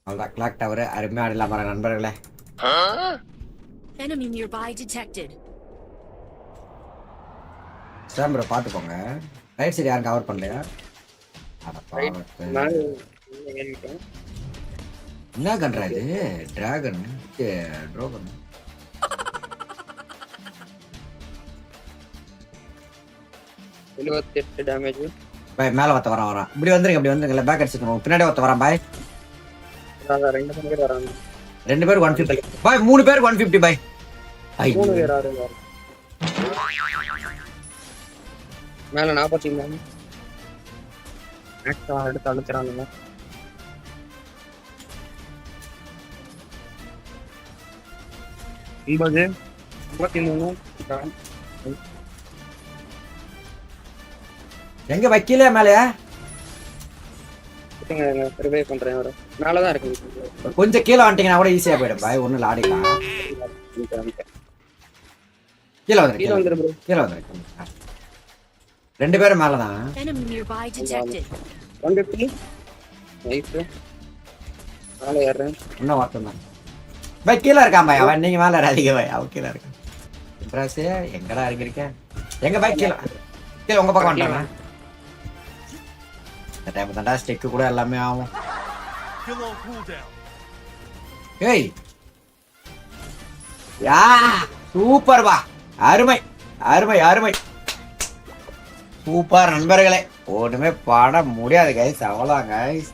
அவ்வளோதான் clock tower அருமையாக ஆடலாம் பாருங்க நண்பர்களே. Enemy nearby detected. சார் பார்த்துக்கோங்க. ரைட் சைடு யாரும் கவர் பண்ணலையா? என்ன கண்றா இது? Dragon Drogon 78 damage. பாய் மேல ஒருத்த வரான். இப்படி வந்துருங்க பேக் அடிச்சுக்கணும். பின்னாடி ஒருத்த வரான் பாய். ரெண்டு பேர் வராங்க. 2 பேருக்கு 150 பாய். 3 பேருக்கு 150 பாய். 3 பேர் வராங்க. மேல 43 மேக்ஸ் எடுத்து அழுத்துறானுங்க. இம்பது 53 எங்க வைக்கல மேலயா? ரிவைவ் பண்றேன். வர மேல தான் இருக்கு. கொஞ்சம் கீழ வந்துட்டீங்கன்னா கூட ஈஸியா போய்டும் பாய். ஒண்ணு லாடிக்கலாம். கீழ வந்துரு ப்ரோ. கீழ வந்துரு. 2 பேரும் மேல தான். Enemy nearby detected. 150 நைஸ். மேல ஏறேன். இன்னும் வரட்டும் பாய். கீழ இருக்கான் பாய். அவன் நீங்க மேல ஏறாதீங்க பாய். அவன் கீழ இருக்கான். இம்ப்ரஸ் எங்கடா இருக்கீங்க? எங்க பாய் கீழ உங்க பக்கம் வந்துட்டானா? இந்த டைம் தான்டா ஸ்டிக் கூட எல்லாமே ஆகும். ஏய் யா சூப்பர் பா. அருமை அருமை அருமை சூப்பர் நண்பர்களே. ஒண்ணுமே பாட முடியாது கைஸ். அவ்வளோதான் கைஸ்.